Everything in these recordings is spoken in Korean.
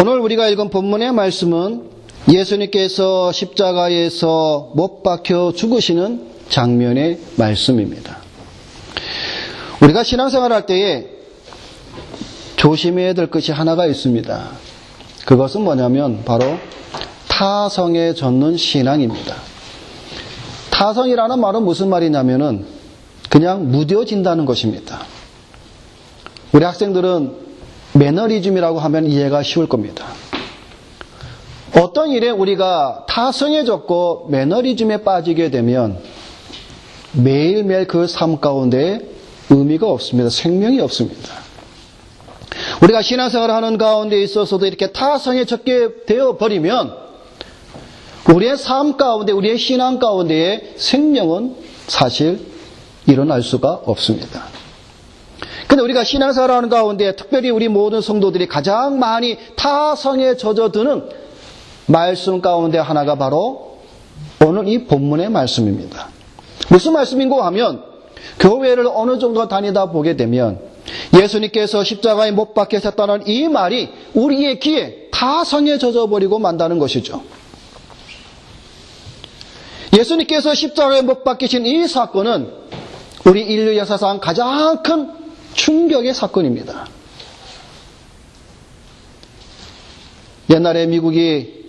오늘 우리가 읽은 본문의 말씀은 예수님께서 십자가에서 못 박혀 죽으시는 장면의 말씀입니다. 우리가 신앙생활 할 때에 조심해야 될 것이 하나가 있습니다. 그것은 뭐냐면 바로 타성에 젖는 신앙입니다. 타성이라는 말은 무슨 말이냐면은 그냥 무뎌진다는 것입니다. 우리 학생들은 매너리즘이라고 하면 이해가 쉬울 겁니다. 어떤 일에 우리가 타성에 젖고 매너리즘에 빠지게 되면 매일매일 그 삶 가운데 의미가 없습니다. 생명이 없습니다. 우리가 신앙생활을 하는 가운데 있어서도 이렇게 타성에 젖게 되어버리면 우리의 삶 가운데, 우리의 신앙 가운데의 생명은 사실 일어날 수가 없습니다. 근데 우리가 신앙생활을 하는 가운데 특별히 우리 모든 성도들이 가장 많이 타성에 젖어드는 말씀 가운데 하나가 바로 오늘 이 본문의 말씀입니다. 무슨 말씀인고 하면 교회를 어느 정도 다니다 보게 되면 예수님께서 십자가에 못 박히셨다는 이 말이 우리의 귀에 타성에 젖어버리고 만다는 것이죠. 예수님께서 십자가에 못 박히신 이 사건은 우리 인류 역사상 가장 큰 충격의 사건입니다. 옛날에 미국이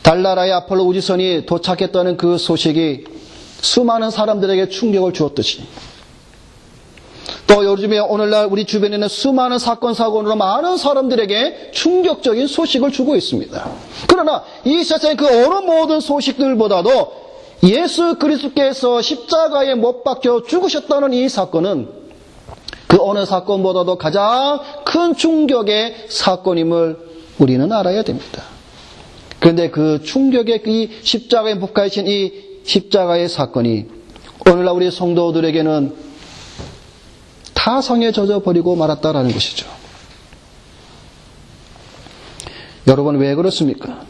달나라의 아폴로 우주선이 도착했다는 그 소식이 수많은 사람들에게 충격을 주었듯이 또 요즘에 오늘날 우리 주변에는 수많은 사건 사고로 많은 사람들에게 충격적인 소식을 주고 있습니다. 그러나 이 세상의 그 어느 모든 소식들보다도 예수 그리스도께서 십자가에 못 박혀 죽으셨다는 이 사건은 그 어느 사건보다도 가장 큰 충격의 사건임을 우리는 알아야 됩니다. 그런데 그 충격의 이 십자가에 못 박히신 이 십자가의 사건이 오늘날 우리 성도들에게는 타성에 젖어버리고 말았다라는 것이죠. 여러분 왜 그렇습니까?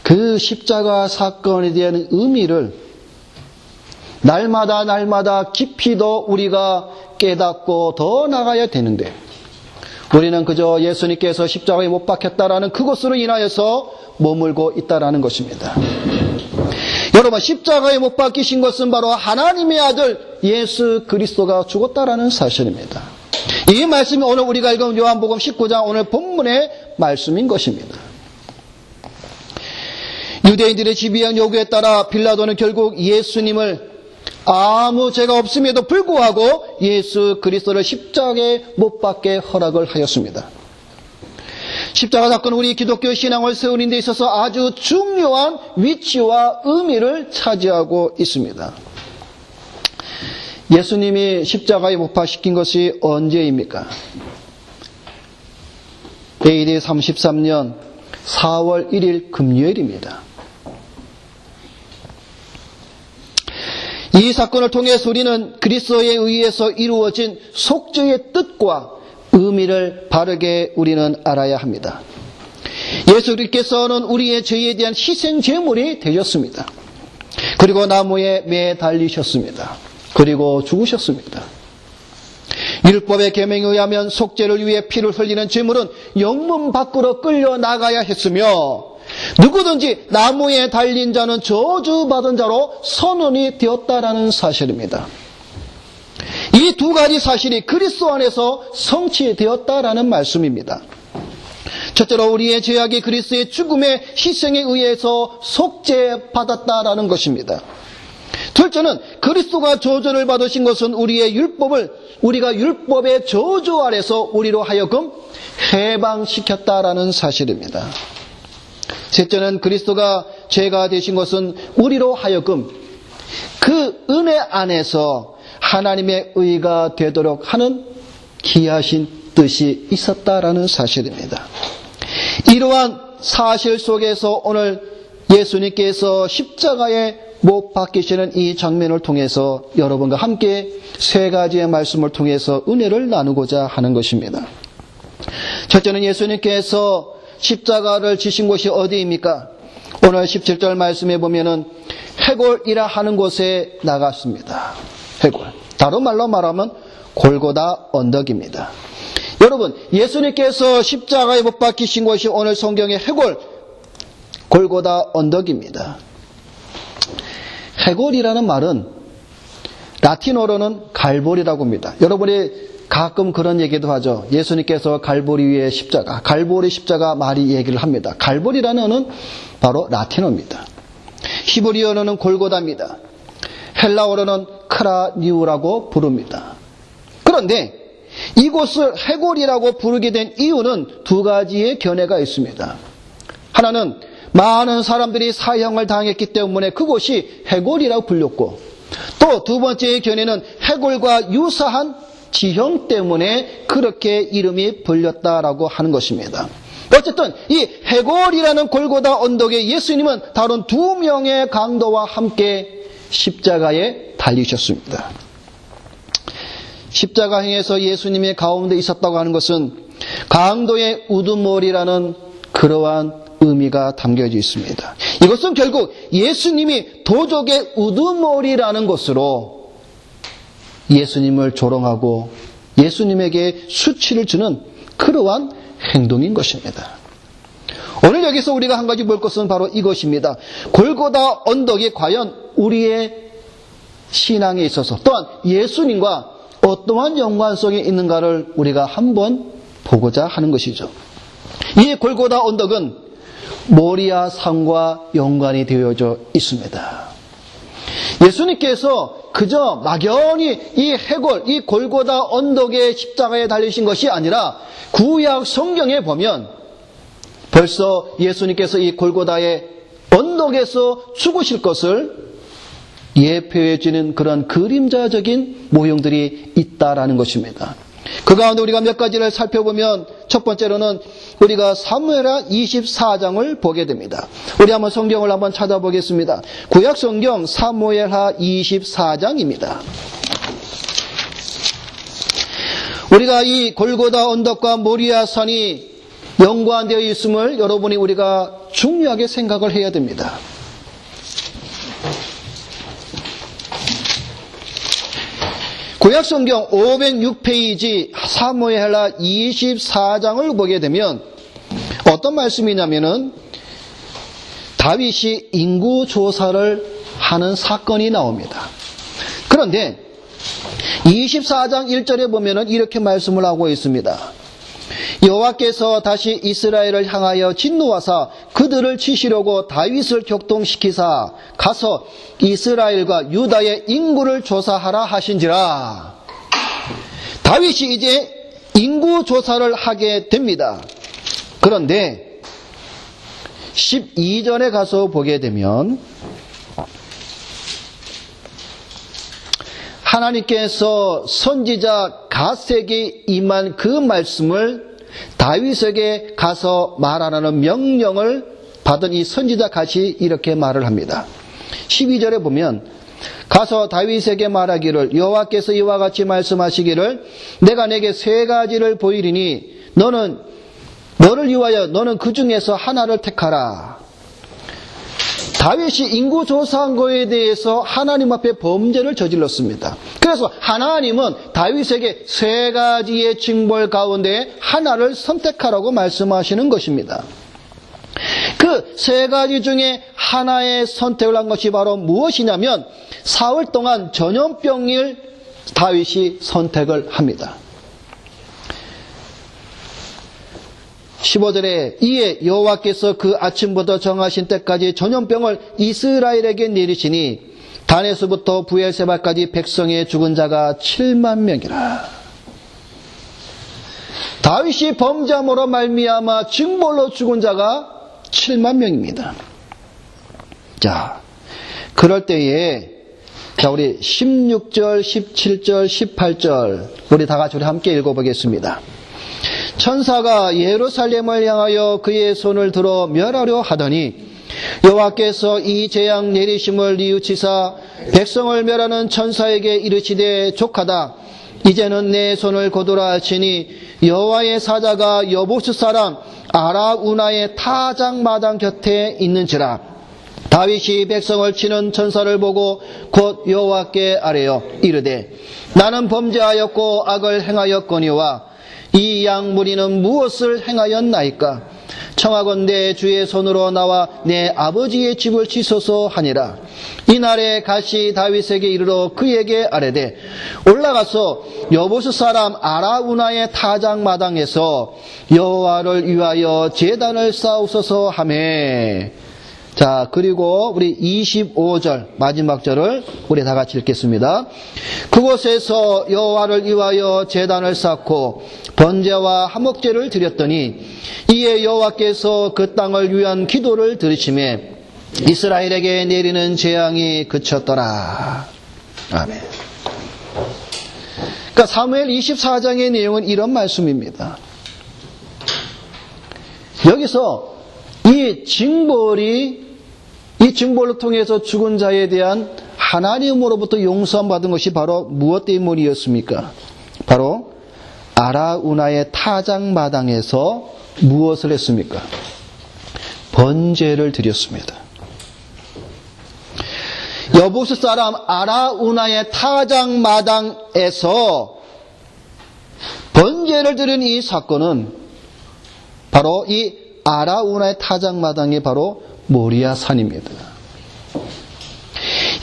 그 십자가 사건에 대한 의미를 날마다 깊이 더 우리가 깨닫고 더 나가야 되는데 우리는 그저 예수님께서 십자가에 못 박혔다라는 그것으로 인하여서 머물고 있다라는 것입니다. 여러분 십자가에 못 박히신 것은 바로 하나님의 아들 예수 그리스도가 죽었다라는 사실입니다. 이 말씀이 오늘 우리가 읽은 요한복음 19장 오늘 본문의 말씀인 것입니다. 유대인들의 지배한 요구에 따라 빌라도는 결국 예수님을 아무 죄가 없음에도 불구하고 예수 그리스도를 십자가에 못 박게 허락을 하였습니다. 십자가 사건은 우리 기독교 신앙을 세우는 데 있어서 아주 중요한 위치와 의미를 차지하고 있습니다. 예수님이 십자가에 못 박히신 것이 언제입니까? AD 33년 4월 1일 금요일입니다. 이 사건을 통해서 우리는 그리스도에 의해서 이루어진 속죄의 뜻과 의미를 바르게 우리는 알아야 합니다. 예수님께서는 우리의 죄에 대한 희생 제물이 되셨습니다. 그리고 나무에 매달리셨습니다. 그리고 죽으셨습니다. 율법의 계명에 의하면 속죄를 위해 피를 흘리는 제물은 영문 밖으로 끌려 나가야 했으며 누구든지 나무에 달린 자는 저주받은 자로 선언이 되었다라는 사실입니다. 이 두 가지 사실이 그리스도 안에서 성취되었다라는 말씀입니다. 첫째로 우리의 죄악이 그리스도의 죽음의 희생에 의해서 속죄받았다라는 것입니다. 둘째는 그리스도가 저주를 받으신 것은 우리가 율법의 저주 아래서 우리로 하여금 해방시켰다라는 사실입니다. 셋째는 그리스도가 죄가 되신 것은 우리로 하여금 그 은혜 안에서 하나님의 의가 되도록 하는 기하신 뜻이 있었다라는 사실입니다. 이러한 사실 속에서 오늘 예수님께서 십자가에 못 박히시는 이 장면을 통해서 여러분과 함께 세 가지의 말씀을 통해서 은혜를 나누고자 하는 것입니다. 첫째는 예수님께서 십자가를 지신 곳이 어디입니까? 오늘 17절 말씀에 보면은 해골이라 하는 곳에 나갔습니다. 해골. 다른 말로 말하면 골고다 언덕입니다. 여러분, 예수님께서 십자가에 못 박히신 곳이 오늘 성경의 해골, 골고다 언덕입니다. 해골이라는 말은 라틴어로는 갈보리라고 합니다. 여러분이 가끔 그런 얘기도 하죠. 예수님께서 갈보리 위에 십자가, 갈보리 십자가 말이 얘기를 합니다. 갈보리라는 언어는 바로 라틴어입니다. 히브리어로는 골고다입니다. 헬라어로는 크라니우라고 부릅니다. 그런데 이곳을 해골이라고 부르게 된 이유는 두 가지의 견해가 있습니다. 하나는 많은 사람들이 사형을 당했기 때문에 그곳이 해골이라고 불렸고, 또 두 번째의 견해는 해골과 유사한 지형 때문에 그렇게 이름이 불렸다라고 하는 것입니다. 어쨌든 이 해골이라는 골고다 언덕에 예수님은 다른 두 명의 강도와 함께 십자가에 달리셨습니다. 십자가행에서 예수님의 가운데 있었다고 하는 것은 강도의 우두머리라는 그러한 의미가 담겨져 있습니다. 이것은 결국 예수님이 도적의 우두머리라는 것으로 예수님을 조롱하고 예수님에게 수치를 주는 그러한 행동인 것입니다. 오늘 여기서 우리가 한 가지 볼 것은 바로 이것입니다. 골고다 언덕이 과연 우리의 신앙에 있어서 또한 예수님과 어떠한 연관성이 있는가를 우리가 한번 보고자 하는 것이죠. 이 골고다 언덕은 모리아 산과 연관이 되어져 있습니다. 예수님께서 그저 막연히 이 해골, 이 골고다 언덕의 십자가에 달리신 것이 아니라 구약 성경에 보면 벌써 예수님께서 이 골고다의 언덕에서 죽으실 것을 예표해 주는 그런 그림자적인 모형들이 있다라는 것입니다. 그 가운데 우리가 몇 가지를 살펴보면 첫 번째로는 우리가 사무엘하 24장을 보게 됩니다. 우리 한번 성경을 한번 찾아보겠습니다. 구약 성경 사무엘하 24장입니다. 우리가 이 골고다 언덕과 모리아 산이 연관되어 있음을 여러분이 우리가 중요하게 생각을 해야 됩니다. 구약성경 506페이지 사무엘하 24장을 보게 되면 어떤 말씀이냐면은 다윗이 인구조사를 하는 사건이 나옵니다. 그런데 24장 1절에 보면은 이렇게 말씀을 하고 있습니다. 여호와께서 다시 이스라엘을 향하여 진노하사 그들을 치시려고 다윗을 격동시키사 가서 이스라엘과 유다의 인구를 조사하라 하신지라. 다윗이 이제 인구 조사를 하게 됩니다. 그런데 12절에 가서 보게 되면 하나님께서 선지자 갓에게 임한 그 말씀을 다윗에게 가서 말하라는 명령을 받은 이 선지자 갓이 이렇게 말을 합니다. 12절에 보면 가서 다윗에게 말하기를 여호와께서 이와 같이 말씀하시기를 내가 내게 세 가지를 보이리니 너를 위하여 너는 그 중에서 하나를 택하라. 다윗이 인구조사한 거에 대해서 하나님 앞에 범죄를 저질렀습니다. 그래서 하나님은 다윗에게 세 가지의 징벌 가운데 하나를 선택하라고 말씀하시는 것입니다. 그 세 가지 중에 하나의 선택을 한 것이 바로 무엇이냐면 사흘 동안 전염병을 다윗이 선택을 합니다. 15절에 이에 여호와께서 그 아침부터 정하신 때까지 전염병을 이스라엘에게 내리시니 단에서부터 부엘세바까지 백성의 죽은 자가 7만 명이라. 다윗이 범죄함으로 말미암아 징벌로 죽은 자가 7만 명입니다. 자, 그럴 때에 우리 16절, 17절, 18절 우리 다 같이 함께 읽어보겠습니다. 천사가 예루살렘을 향하여 그의 손을 들어 멸하려 하더니 여호와께서 이 재앙 내리심을 뉘우치사 백성을 멸하는 천사에게 이르시되 족하다. 이제는 내 손을 거두라 하시니 여호와의 사자가 여부스 사람 아라우나의 타작마당 곁에 있는지라. 다윗이 백성을 치는 천사를 보고 곧 여호와께 아뢰어 이르되 나는 범죄하였고 악을 행하였거니와 이 양무리는 무엇을 행하였나이까? 청하건대 주의 손으로 나와 내 아버지의 집을 치소서 하니라. 이날에 가시 다윗에게 이르러 그에게 아뢰되 올라가서 여부스 사람 아라우나의 타작마당에서 여호와를 위하여 제단을 쌓으소서 하매. 자, 그리고 우리 25절 마지막 절을 우리 다 같이 읽겠습니다. 그곳에서 여호와를 위하여 제단을 쌓고 번제와 화목제를 드렸더니 이에 여호와께서 그 땅을 위한 기도를 들으시매 이스라엘에게 내리는 재앙이 그쳤더라. 아멘. 그러니까 사무엘 24장의 내용은 이런 말씀입니다. 여기서 이 징벌을 통해서 죽은 자에 대한 하나님으로부터 용서받은 것이 바로 무엇 때문이었습니까? 바로 아라우나의 타작마당에서 무엇을 했습니까? 번제를 드렸습니다. 여부스 사람 아라우나의 타작마당에서 번제를 드린 이 사건은 바로 이 아라우나의 타작마당이 바로 모리아 산입니다.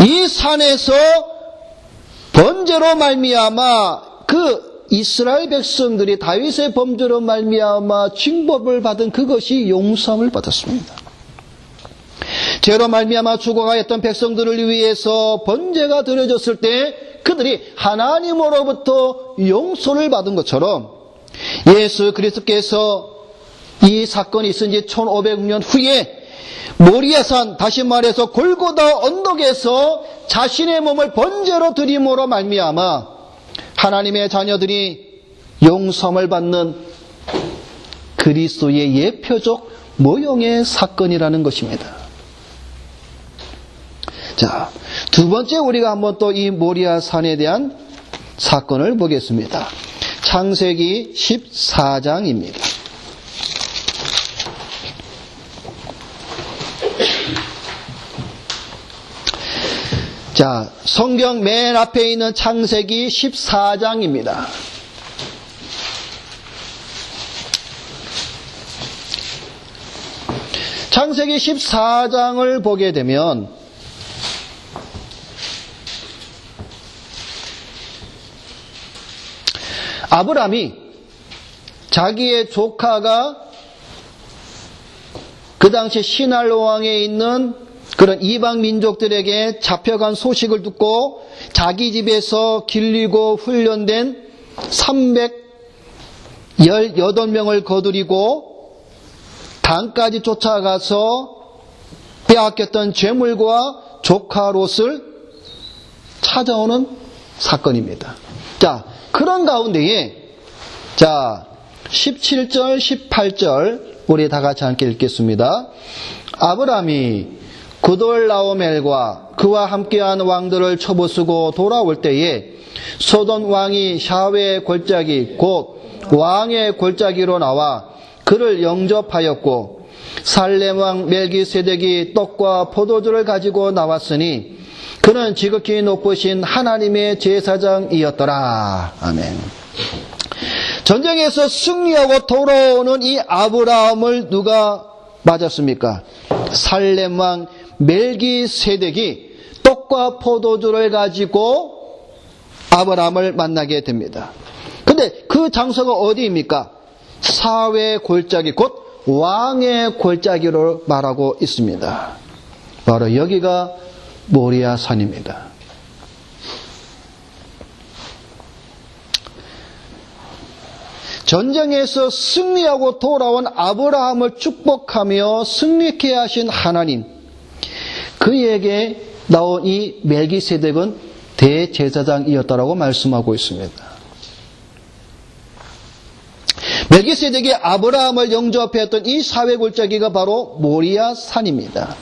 이 산에서 번제로 말미암아 그 이스라엘 백성들이 다윗의 범죄로 말미암아 징벌을 받은 그것이 용서함을 받았습니다. 죄로 말미암아 죽어가 했던 백성들을 위해서 번제가 드려졌을 때 그들이 하나님으로부터 용서를 받은 것처럼 예수 그리스도께서 이 사건이 있은 지 1500년 후에 모리아산, 다시 말해서 골고다 언덕에서 자신의 몸을 번제로 드림으로 말미암아 하나님의 자녀들이 용서를 받는 그리스도의 예표적 모형의 사건이라는 것입니다. 자, 두 번째 우리가 한번 또 이 모리아산에 대한 사건을 보겠습니다. 창세기 14장입니다. 자, 성경 맨 앞에 있는 창세기 14장입니다. 창세기 14장을 보게 되면 아브람이 자기의 조카가 그 당시 시날 왕에 있는 그런 이방 민족들에게 잡혀간 소식을 듣고 자기 집에서 길리고 훈련된 318명을 거두리고 단까지 쫓아가서 빼앗겼던 재물과 조카 롯을 찾아오는 사건입니다. 자, 그런 가운데에 17절, 18절 우리 다 같이 함께 읽겠습니다. 아브람이 그돌라오멜과 그와 함께한 왕들을 쳐부수고 돌아올 때에 소돔 왕이 샤웨의 골짜기 곧 왕의 골짜기로 나와 그를 영접하였고 살렘 왕 멜기세덱이 떡과 포도주를 가지고 나왔으니 그는 지극히 높으신 하나님의 제사장이었더라. 아멘. 전쟁에서 승리하고 돌아오는 이 아브라함을 누가 맞았습니까? 살렘 왕 멜기세덱이 떡과 포도주를 가지고 아브라함을 만나게 됩니다. 근데 그 장소가 어디입니까? 사회 골짜기, 곧 왕의 골짜기로 말하고 있습니다. 바로 여기가 모리아 산입니다. 전쟁에서 승리하고 돌아온 아브라함을 축복하며 승리케 하신 하나님, 그에게 나온 이 멜기세덱은 대제사장이었다라고 말씀하고 있습니다. 멜기세덱이 아브라함을 영접했던 이 사회 골짜기가 바로 모리아 산입니다.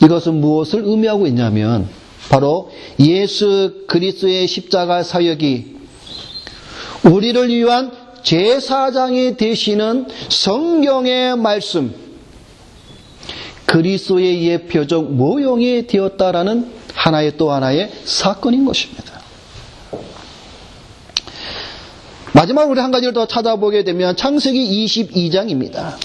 이것은 무엇을 의미하고 있냐면 바로 예수 그리스도의 십자가 사역이 우리를 위한 제사장이 되시는 성경의 말씀, 그리스도의 예표적 모형이 되었다라는 또 하나의 사건인 것입니다. 마지막으로 우리 한 가지를 더 찾아보게 되면 창세기 22장입니다.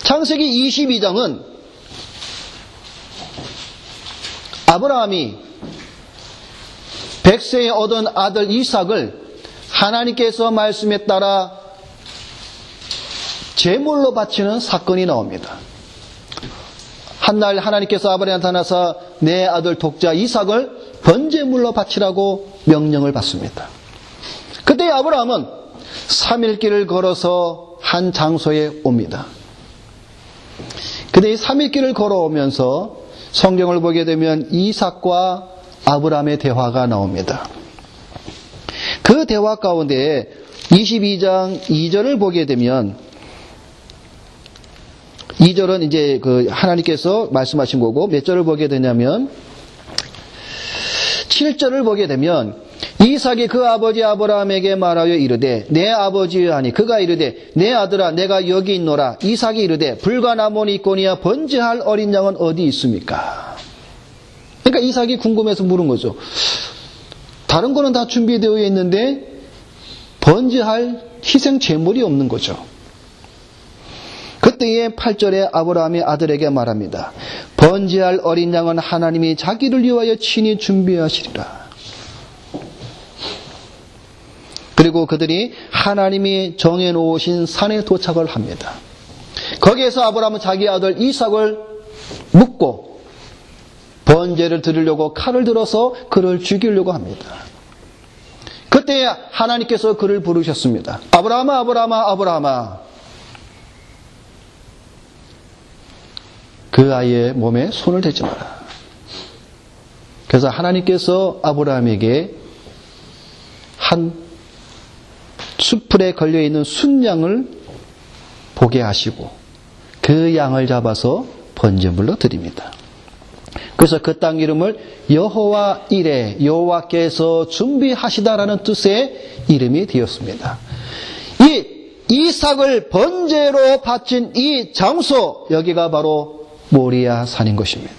창세기 22장은 아브라함이 100세에 얻은 아들 이삭을 하나님께서 말씀에 따라 제물로 바치는 사건이 나옵니다. 한날 하나님께서 아브라함한테 나타나서 내 아들 독자 이삭을 번제물로 바치라고 명령을 받습니다. 그때 아브라함은 3일 길을 걸어서 한 장소에 옵니다. 근데 이 3일 길을 걸어오면서 성경을 보게 되면 이삭과 아브라함의 대화가 나옵니다. 그 대화 가운데 22장 2절을 보게 되면 2절은 이제 그 하나님께서 말씀하신 거고 몇 절을 보게 되냐면 7절을 보게 되면 이삭이 그 아버지 아브라함에게 말하여 이르되 내 아버지여 하니 그가 이르되 내 아들아 내가 여기 있노라. 이삭이 이르되 불과 나무니 있거니와 번제할 어린 양은 어디 있습니까? 그러니까 이삭이 궁금해서 물은 거죠. 다른 거는 다 준비되어 있는데 번제할 희생 제물이 없는 거죠. 그때에 8절에 아브라함이 아들에게 말합니다. 번제할 어린 양은 하나님이 자기를 위하여 친히 준비하시리라. 그리고 그들이 하나님이 정해놓으신 산에 도착을 합니다. 거기에서 아브라함은 자기 아들 이삭을 묻고 번제를 드리려고 칼을 들어서 그를 죽이려고 합니다. 그때 하나님께서 그를 부르셨습니다. 아브라함아 아브라함아 아브라함아. 그 아이의 몸에 손을 대지 마라. 그래서 하나님께서 아브라함에게 한 숯불에 걸려있는 순양을 보게 하시고 그 양을 잡아서 번제물로 드립니다. 그래서 그 땅 이름을 여호와 이레, 여호와께서 준비하시다라는 뜻의 이름이 되었습니다. 이 이삭을 번제로 바친 이 장소, 여기가 바로 모리아 산인 것입니다.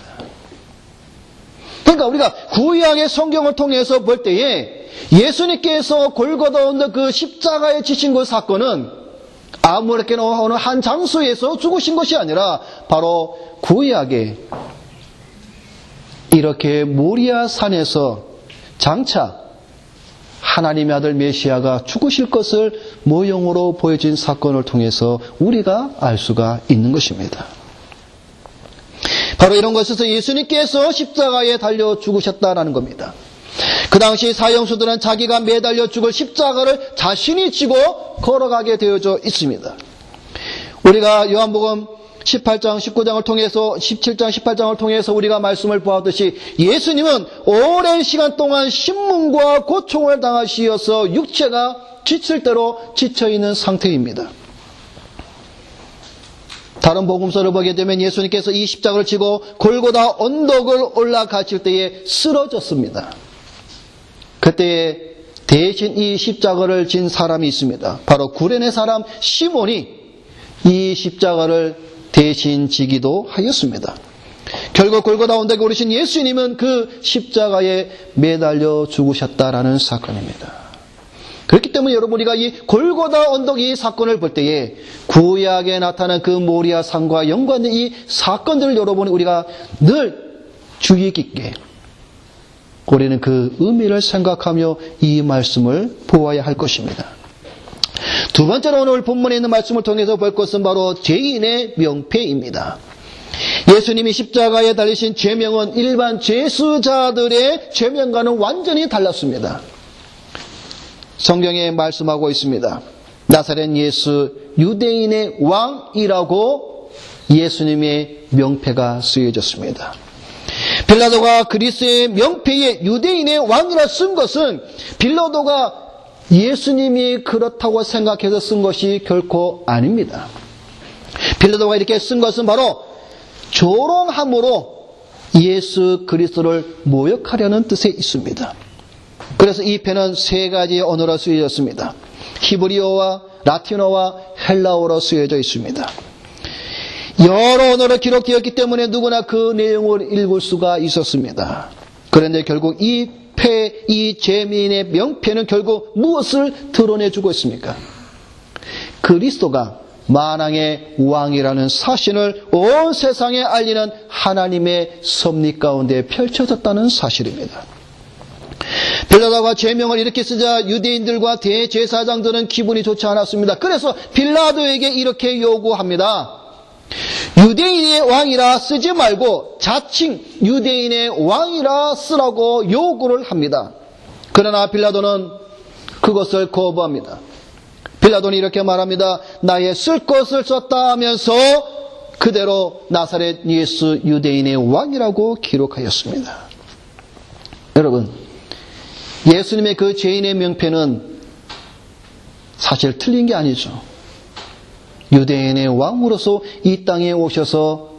그러니까 우리가 구약의 성경을 통해서 볼 때에 예수님께서 골고다 언덕 그 십자가에 지신 그 사건은 아무렇게나 어느 한 장소에서 죽으신 것이 아니라 바로 구약에 이렇게 모리아 산에서 장차 하나님의 아들 메시아가 죽으실 것을 모형으로 보여진 사건을 통해서 우리가 알 수가 있는 것입니다. 바로 이런 것에서 예수님께서 십자가에 달려 죽으셨다라는 겁니다. 그 당시 사형수들은 자기가 매달려 죽을 십자가를 자신이 지고 걸어가게 되어져 있습니다. 우리가 요한복음 18장, 19장을 통해서 17장, 18장을 통해서 우리가 말씀을 보았듯이 예수님은 오랜 시간 동안 신문과 고통을 당하시어서 육체가 지칠 대로 지쳐있는 상태입니다. 다른 복음서를 보게 되면 예수님께서 이 십자가를 지고 골고다 언덕을 올라가실 때에 쓰러졌습니다. 그때 대신 이 십자가를 진 사람이 있습니다. 바로 구레네 사람 시몬이 이 십자가를 대신 지기도 하였습니다. 결국 골고다 언덕에 오르신 예수님은 그 십자가에 매달려 죽으셨다라는 사건입니다. 그렇기 때문에 여러분 우리가 이 골고다 언덕 이 사건을 볼 때에 구약에 나타난 그 모리아 산과 연관된 이 사건들을 여러분 우리가 늘 주의 깊게 우리는 그 의미를 생각하며 이 말씀을 보아야 할 것입니다. 두 번째로 오늘 본문에 있는 말씀을 통해서 볼 것은 바로 죄인의 명패입니다. 예수님이 십자가에 달리신 죄명은 일반 죄수자들의 죄명과는 완전히 달랐습니다. 성경에 말씀하고 있습니다. 나사렛 예수 유대인의 왕이라고 예수님의 명패가 쓰여졌습니다. 빌라도가 그리스의 명패에 유대인의 왕이라 쓴 것은 빌라도가 예수님이 그렇다고 생각해서 쓴 것이 결코 아닙니다. 빌라도가 이렇게 쓴 것은 바로 조롱함으로 예수 그리스도를 모욕하려는 뜻에 있습니다. 그래서 이 편은 세 가지 언어로 쓰여졌습니다. 히브리어와 라틴어와 헬라어로 쓰여져 있습니다. 여러 언어로 기록되었기 때문에 누구나 그 내용을 읽을 수가 있었습니다. 그런데 결국 이 제민의 명패는 결국 무엇을 드러내주고 있습니까? 그리스도가 만왕의 왕이라는 사실을 온 세상에 알리는 하나님의 섭리 가운데 펼쳐졌다는 사실입니다. 빌라도가 제명을 이렇게 쓰자 유대인들과 대제사장들은 기분이 좋지 않았습니다. 그래서 빌라도에게 이렇게 요구합니다. 유대인의 왕이라 쓰지 말고 자칭 유대인의 왕이라 쓰라고 요구를 합니다. 그러나 빌라도는 그것을 거부합니다. 빌라도는 이렇게 말합니다. 나의 쓸 것을 썼다 하면서 그대로 나사렛 예수 유대인의 왕이라고 기록하였습니다. 여러분, 예수님의 그 죄인의 명패는 사실 틀린 게 아니죠. 유대인의 왕으로서 이 땅에 오셔서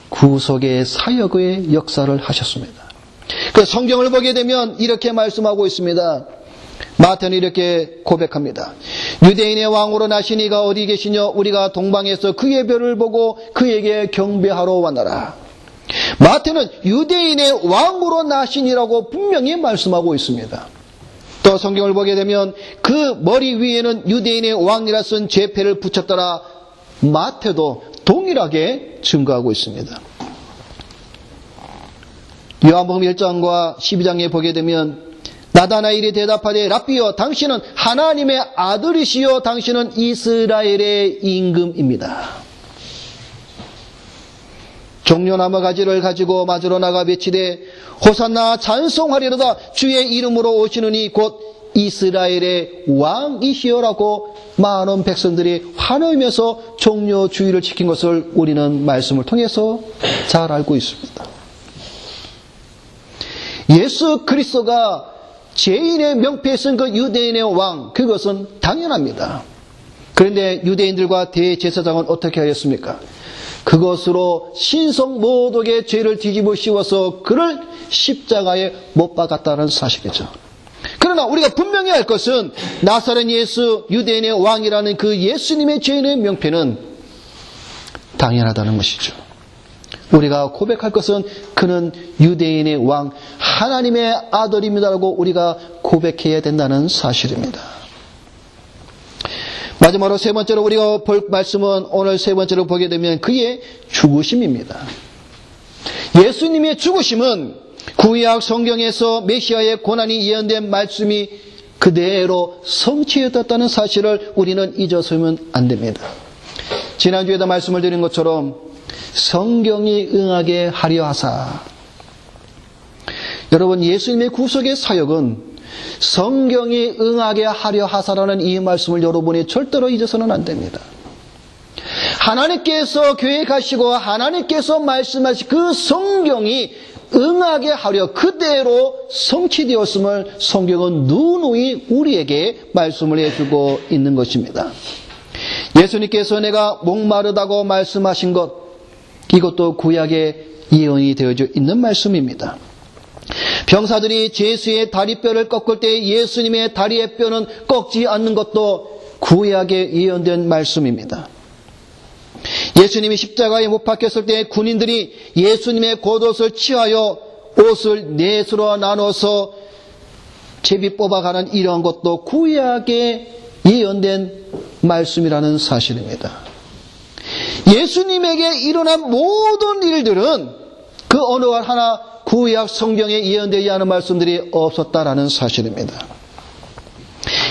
구속의 사역의 역사를 하셨습니다. 그 성경을 보게 되면 이렇게 말씀하고 있습니다. 마태는 이렇게 고백합니다. 유대인의 왕으로 나신 이가 어디 계시냐? 우리가 동방에서 그의 별을 보고 그에게 경배하러 왔노라. 마태는 유대인의 왕으로 나신이라고 분명히 말씀하고 있습니다. 또 성경을 보게 되면 그 머리 위에는 유대인의 왕이라 쓴 제패를 붙였더라. 마태도 동일하게 증거하고 있습니다. 요한복음 1장과 12장에 보게 되면 나다나엘이 대답하되 랍비여 당신은 하나님의 아들이시요 당신은 이스라엘의 임금입니다. 종려나무 가지를 가지고 맞으러 나가 외치되 호산나 찬송하리로다 주의 이름으로 오시는 이 곧 이스라엘의 왕이시여라고 많은 백성들이 환호하면서 종려 주의를 지킨 것을 우리는 말씀을 통해서 잘 알고 있습니다. 예수 그리스도가 죄인의 명패에 쓴 그 유대인의 왕, 그것은 당연합니다. 그런데 유대인들과 대제사장은 어떻게 하였습니까? 그것으로 신성 모독의 죄를 뒤집어 씌워서 그를 십자가에 못 박았다는 사실이죠. 그러나 우리가 분명히 알 것은 나사렛 예수 유대인의 왕이라는 그 예수님의 죄인의 명패는 당연하다는 것이죠. 우리가 고백할 것은 그는 유대인의 왕, 하나님의 아들입니다라고 우리가 고백해야 된다는 사실입니다. 마지막으로 세 번째로 우리가 볼 말씀은 오늘 세 번째로 보게 되면 그의 죽으심입니다. 예수님의 죽으심은 구약 성경에서 메시아의 고난이 예언된 말씀이 그대로 성취되었다는 사실을 우리는 잊어서면 안 됩니다. 지난주에도 말씀을 드린 것처럼 성경이 응하게 하려 하사. 여러분, 예수님의 구속의 사역은 성경이 응하게 하려 하사라는 이 말씀을 여러분이 절대로 잊어서는 안 됩니다. 하나님께서 계획하시고 하나님께서 말씀하신 그 성경이 응하게 하려 그대로 성취되었음을 성경은 누누이 우리에게 말씀을 해주고 있는 것입니다. 예수님께서 내가 목마르다고 말씀하신 것, 이것도 구약에 예언이 되어져 있는 말씀입니다. 병사들이 제수의 다리뼈를 꺾을 때 예수님의 다리의 뼈는 꺾지 않는 것도 구약에 예언된 말씀입니다. 예수님이 십자가에 못 박혔을 때 군인들이 예수님의 겉옷을 치하여 옷을 넷으로 나눠서 제비 뽑아가는 이러한 것도 구약에 예언된 말씀이라는 사실입니다. 예수님에게 일어난 모든 일들은 그 어느 하나 구약 성경에 예언되지 않은 말씀들이 없었다라는 사실입니다.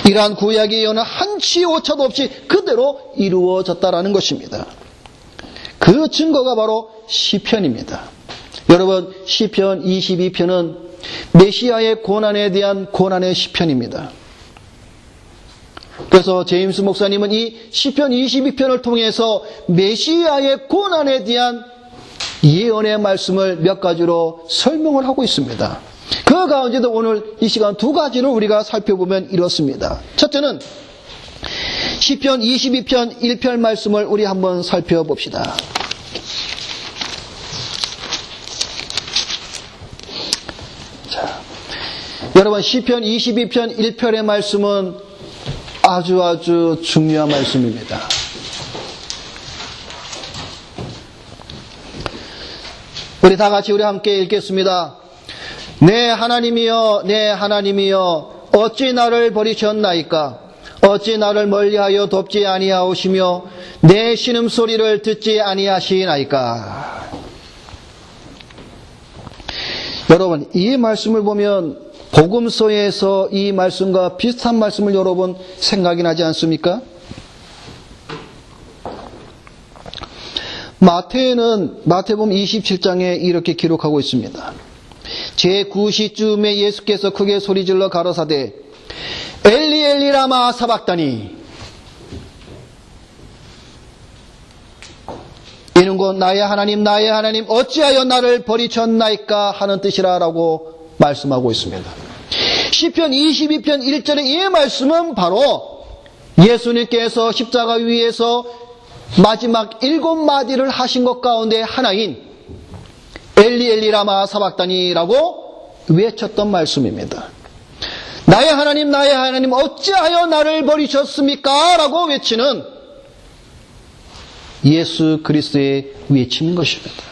이러한 구약의 예언은 한치 오차도 없이 그대로 이루어졌다라는 것입니다. 그 증거가 바로 시편입니다. 여러분, 시편 22편은 메시아의 고난에 대한 고난의 시편입니다. 그래서 제임스 목사님은 이 시편 22편을 통해서 메시아의 고난에 대한 예언의 말씀을 몇 가지로 설명을 하고 있습니다. 그 가운데도 오늘 이 시간 두 가지를 우리가 살펴보면 이렇습니다. 첫째는 시편 22편 1편 말씀을 우리 한번 살펴봅시다. 자, 여러분, 시편 22편 1편의 말씀은 아주 중요한 말씀입니다. 우리 다 같이 우리 함께 읽겠습니다. 내 하나님이여 내 하나님이여 어찌 나를 버리셨나이까? 어찌 나를 멀리하여 돕지 아니하오시며 내 신음소리를 듣지 아니하시나이까? 여러분, 이 말씀을 보면 복음서에서 이 말씀과 비슷한 말씀을 여러분 생각이 나지 않습니까? 마태복음 27장에 이렇게 기록하고 있습니다. 제9시쯤에 예수께서 크게 소리질러 가로사대 엘리 엘리 라마 사박다니, 이는 곧 나의 하나님 어찌하여 나를 버리셨나이까 하는 뜻이라고 말씀하고 있습니다. 시편 22편 1절의 이 말씀은 바로 예수님께서 십자가 위에서 마지막 7마디를 하신 것 가운데 하나인 엘리 엘리 라마 사박다니라고 외쳤던 말씀입니다. 나의 하나님 어찌하여 나를 버리셨습니까? 라고 외치는 예수 그리스도의 외침인 것입니다.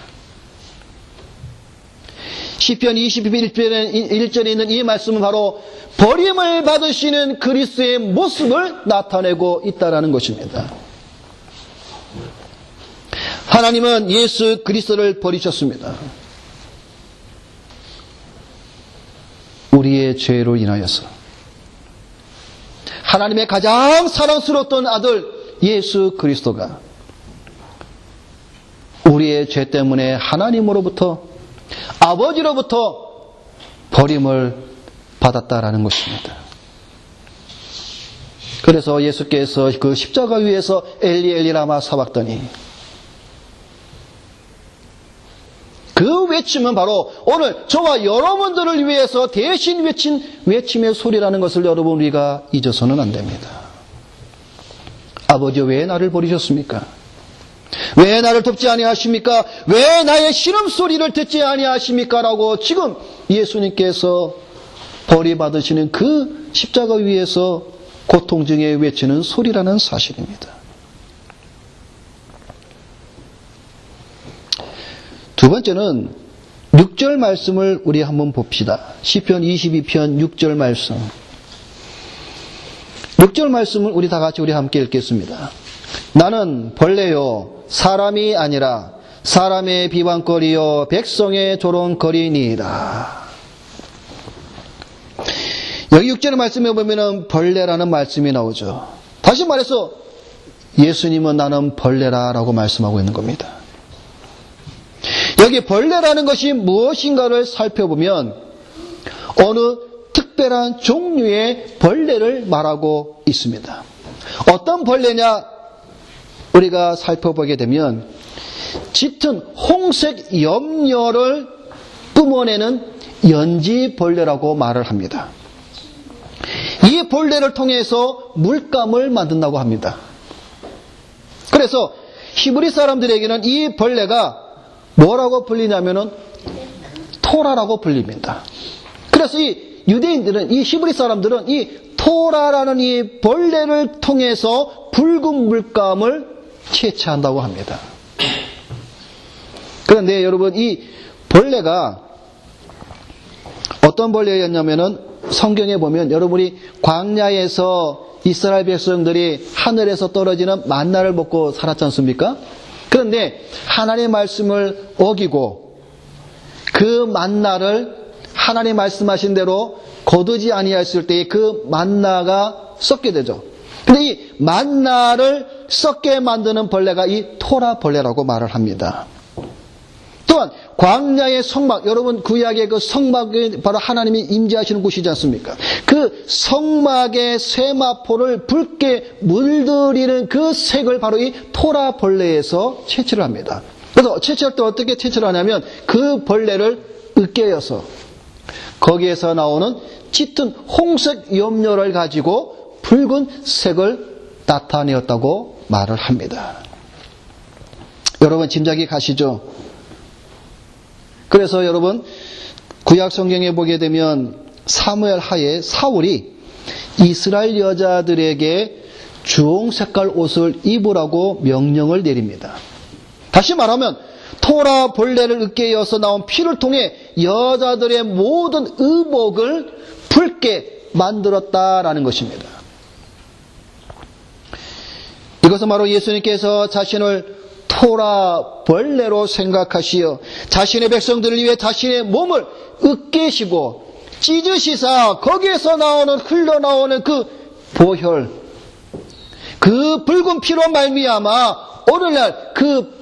시편 21편 1절에 있는 이 말씀은 바로 버림을 받으시는 그리스도의 모습을 나타내고 있다는 것입니다. 하나님은 예수 그리스도를 버리셨습니다. 우리의 죄로 인하여서 하나님의 가장 사랑스러웠던 아들 예수 그리스도가 우리의 죄 때문에 하나님으로부터 아버지로부터 버림을 받았다라는 것입니다. 그래서 예수께서 그 십자가 위에서 엘리 엘리 라마 사박다니, 그 외침은 바로 오늘 저와 여러분들을 위해서 대신 외친 외침의 소리라는 것을 여러분 우리가 잊어서는 안 됩니다. 아버지, 왜 나를 버리셨습니까? 왜 나를 돕지 아니하십니까? 왜 나의 신음소리를 듣지 아니하십니까? 라고 지금 예수님께서 버림받으시는 그 십자가 위에서 고통 중에 외치는 소리라는 사실입니다. 두 번째는 6절 말씀을 우리 한번 봅시다. 시편 22편 6절 말씀. 6절 말씀을 우리 다 같이 우리 함께 읽겠습니다. 나는 벌레요 사람이 아니라 사람의 비방거리요 백성의 조롱거리니이다. 여기 6절의 말씀에 보면은 벌레라는 말씀이 나오죠. 다시 말해서 예수님은 나는 벌레라라고 말씀하고 있는 겁니다. 여기 벌레라는 것이 무엇인가를 살펴보면 어느 특별한 종류의 벌레를 말하고 있습니다. 어떤 벌레냐 우리가 살펴보게 되면 짙은 홍색 염료를 뿜어내는 연지벌레라고 말을 합니다. 이 벌레를 통해서 물감을 만든다고 합니다. 그래서 히브리 사람들에게는 이 벌레가 뭐라고 불리냐면은 토라라고 불립니다. 그래서 이 유대인들은, 이 히브리 사람들은 이 토라라는 이 벌레를 통해서 붉은 물감을 채취한다고 합니다. 그런데 여러분, 이 벌레가 어떤 벌레였냐면은 성경에 보면 여러분이 광야에서 이스라엘 백성들이 하늘에서 떨어지는 만나를 먹고 살았지 않습니까? 그런데 하나님의 말씀을 어기고 그 만나를 하나님 말씀하신 대로 거두지 아니하였을 때 그 만나가 썩게 되죠. 근데 이 만나를 썩게 만드는 벌레가 이 토라 벌레라고 말을 합니다. 또한 광야의 성막, 여러분 구약의 그 성막이 바로 하나님이 임재하시는 곳이지 않습니까? 그 성막의 세마포를 붉게 물들이는 그 색을 바로 이 토라 벌레에서 채취를 합니다. 그래서 채취할 때 어떻게 채취를 하냐면 그 벌레를 으깨어서 거기에서 나오는 짙은 홍색 염료를 가지고 붉은 색을 나타내었다고 말을 합니다. 여러분 짐작이 가시죠? 그래서 여러분 구약 성경에 보게 되면 사무엘 하에 사울이 이스라엘 여자들에게 주홍 색깔 옷을 입으라고 명령을 내립니다. 다시 말하면 토라 벌레를 으깨 이어서 나온 피를 통해 여자들의 모든 의복을 붉게 만들었다라는 것입니다. 이것은 바로 예수님께서 자신을 토라 벌레로 생각하시어 자신의 백성들을 위해 자신의 몸을 으깨시고 찢으시사 거기에서 흘러나오는 그 보혈, 그 붉은 피로 말미암아 오늘날 그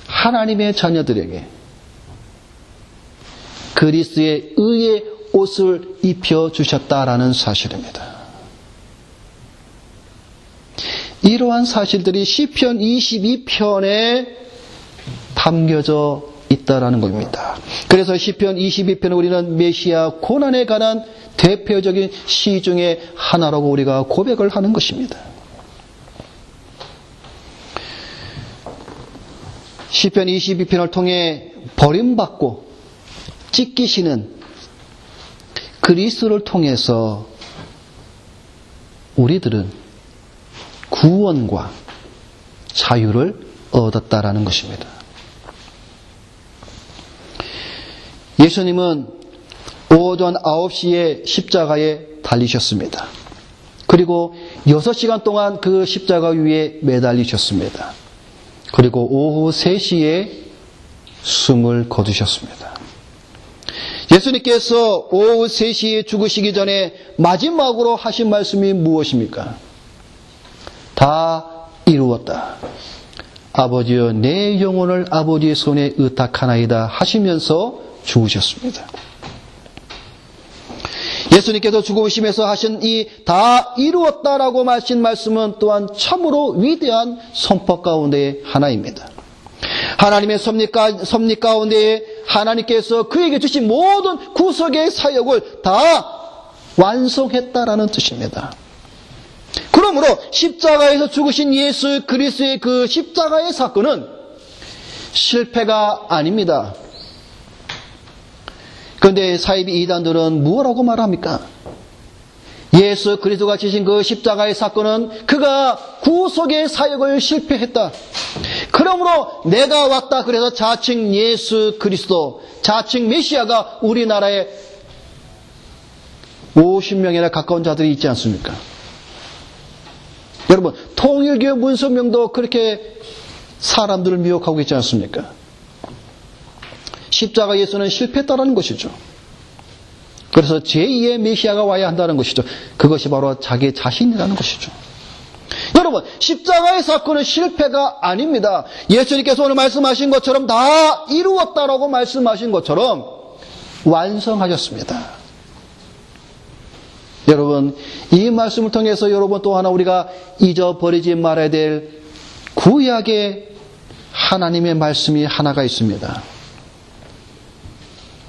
하나님의 자녀들에게 그리스도의 의의 옷을 입혀주셨다라는 사실입니다. 이러한 사실들이 시편 22편에 담겨져 있다라는 겁니다. 그래서 시편 22편은 우리는 메시아 고난에 관한 대표적인 시 중에 하나라고 우리가 고백을 하는 것입니다. 시편 22편을 통해 버림받고 찢기시는 그리스도를 통해서 우리들은 구원과 자유를 얻었다라는 것입니다. 예수님은 오전 9시에 십자가에 달리셨습니다. 그리고 6시간 동안 그 십자가 위에 매달리셨습니다. 그리고 오후 3시에 숨을 거두셨습니다. 예수님께서 오후 3시에 죽으시기 전에 마지막으로 하신 말씀이 무엇입니까? 다 이루었다. 아버지여 내 영혼을 아버지의 손에 의탁하나이다 하시면서 죽으셨습니다. 예수님께서 죽으시면서 하신 이 다 이루었다라고 하신 말씀은 또한 참으로 위대한 선포 가운데 하나입니다. 하나님의 섭리 가운데 하나님께서 그에게 주신 모든 구속의 사역을 다 완성했다라는 뜻입니다. 그러므로 십자가에서 죽으신 예수 그리스도의 그 십자가의 사건은 실패가 아닙니다. 그런데 사이비 이단들은 무엇라고 말합니까? 예수 그리스도가 지신 그 십자가의 사건은 그가 구속의 사역을 실패했다. 그러므로 내가 왔다 그래서 자칭 예수 그리스도, 자칭 메시아가 우리나라에 50명이나 가까운 자들이 있지 않습니까? 여러분, 통일교 문선명도 그렇게 사람들을 미혹하고 있지 않습니까? 십자가 예수는 실패했다는 것이죠. 그래서 제2의 메시아가 와야 한다는 것이죠. 그것이 바로 자기 자신이라는 것이죠. 여러분, 십자가의 사건은 실패가 아닙니다. 예수님께서 오늘 말씀하신 것처럼 다 이루었다라고 말씀하신 것처럼 완성하셨습니다. 여러분, 이 말씀을 통해서 여러분 또 하나 우리가 잊어버리지 말아야 될 구약의 하나님의 말씀이 하나가 있습니다.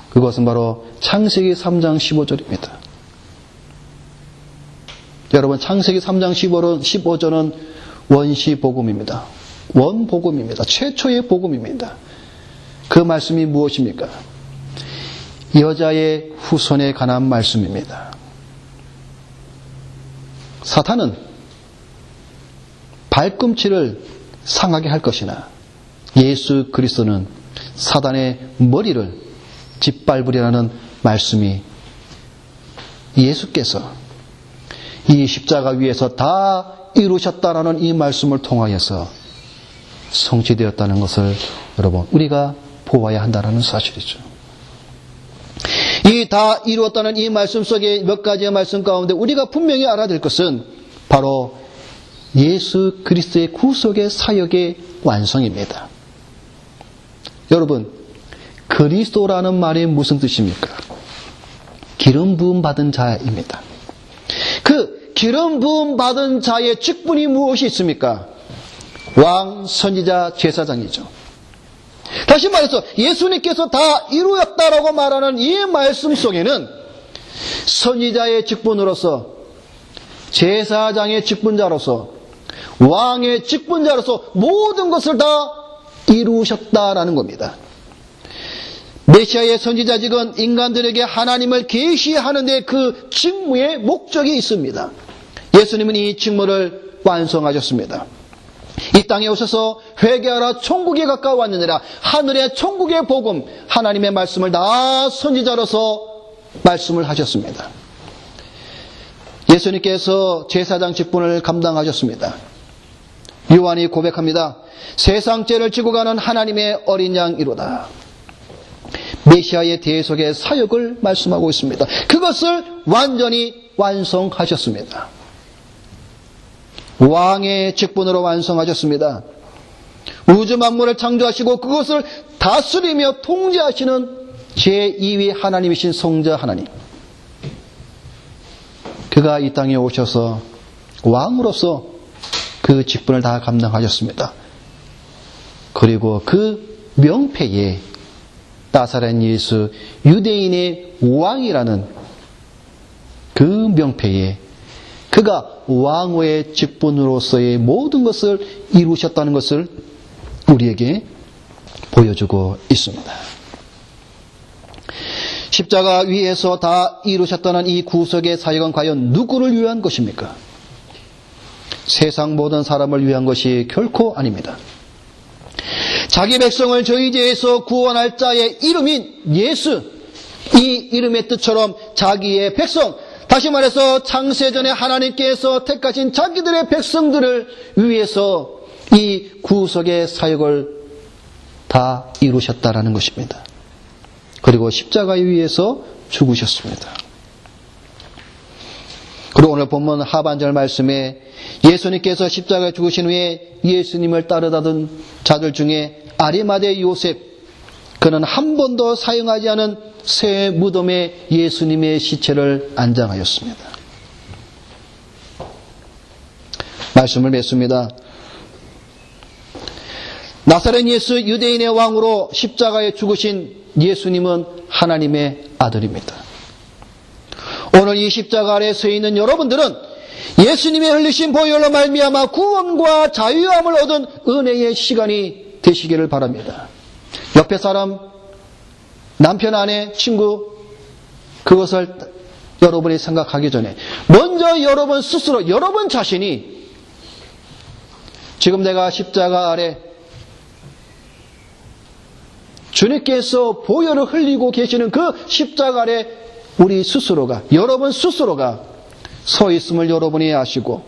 그것은 바로 창세기 3장 15절입니다. 여러분, 창세기 3장 15절은 원시복음입니다. 원복음입니다. 최초의 복음입니다. 그 말씀이 무엇입니까? 여자의 후손에 관한 말씀입니다. 사탄은 발꿈치를 상하게 할 것이나 예수 그리스도는 사단의 머리를 짓밟으리라는 말씀이 예수께서 이 십자가 위에서 다 이루셨다라는 이 말씀을 통하여서 성취되었다는 것을 여러분 우리가 보아야 한다는 사실이죠. 이 다 이루었다는 이 말씀 속에 몇 가지의 말씀 가운데 우리가 분명히 알아야 될 것은 바로 예수 그리스도의 구속의 사역의 완성입니다. 여러분, 그리스도라는 말이 무슨 뜻입니까? 기름 부음 받은 자입니다. 그 기름 부음 받은 자의 직분이 무엇이 있습니까? 왕, 선지자, 제사장이죠. 다시 말해서 예수님께서 다 이루었다라고 말하는 이 말씀 속에는 선지자의 직분으로서, 제사장의 직분자로서, 왕의 직분자로서 모든 것을 다 이루셨다라는 겁니다. 메시아의 선지자직은 인간들에게 하나님을 계시하는 데 그 직무의 목적이 있습니다. 예수님은 이 직무를 완성하셨습니다. 이 땅에 오셔서 회개하라 천국이 가까워왔느니라. 하늘의 천국의 복음, 하나님의 말씀을 다 선지자로서 말씀을 하셨습니다. 예수님께서 제사장 직분을 감당하셨습니다. 요한이 고백합니다. 세상 죄를 지고 가는 하나님의 어린 양이로다. 메시아의 대속의 사역을 말씀하고 있습니다. 그것을 완전히 완성하셨습니다. 왕의 직분으로 완성하셨습니다. 우주 만물을 창조하시고 그것을 다스리며 통제하시는 제2위 하나님이신 성자 하나님. 그가 이 땅에 오셔서 왕으로서 그 직분을 다 감당하셨습니다. 그리고 그 명패에 나사렛 예수 유대인의 왕이라는 그 명패에 그가 왕후의 직분으로서의 모든 것을 이루셨다는 것을 우리에게 보여주고 있습니다. 십자가 위에서 다 이루셨다는 이 구속의 사역은 과연 누구를 위한 것입니까? 세상 모든 사람을 위한 것이 결코 아닙니다. 자기 백성을 저희 죄에서 구원할 자의 이름인 예수, 이 이름의 뜻처럼 자기의 백성, 다시 말해서 창세전에 하나님께서 택하신 자기들의 백성들을 위해서 이 구속의 사역을 다 이루셨다라는 것입니다. 그리고 십자가 위에서 죽으셨습니다. 그리고 오늘 본문 하반절 말씀에 예수님께서 십자가에 죽으신 후에 예수님을 따르다던 자들 중에 아리마대 요셉, 그는 한 번도 사용하지 않은 새 무덤에 예수님의 시체를 안장하였습니다. 말씀을 맺습니다. 나사렛 예수 유대인의 왕으로 십자가에 죽으신 예수님은 하나님의 아들입니다. 오늘 이 십자가 아래 서 있는 여러분들은 예수님의 흘리신 보혈로 말미암아 구원과 자유함을 얻은 은혜의 시간이 되시기를 바랍니다. 옆에 사람, 남편, 아내, 친구, 그것을 여러분이 생각하기 전에 먼저 여러분 스스로, 여러분 자신이 지금 내가 십자가 아래 주님께서 보혈을 흘리고 계시는 그 십자가 아래 우리 스스로가, 여러분 스스로가 서 있음을 여러분이 아시고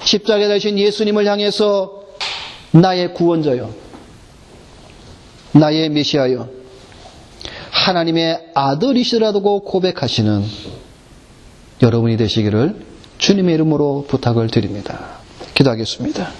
십자가에 대신 예수님을 향해서 나의 구원자여, 나의 메시아여, 하나님의 아들이시라고 고백하시는 여러분이 되시기를 주님의 이름으로 부탁을 드립니다. 기도하겠습니다.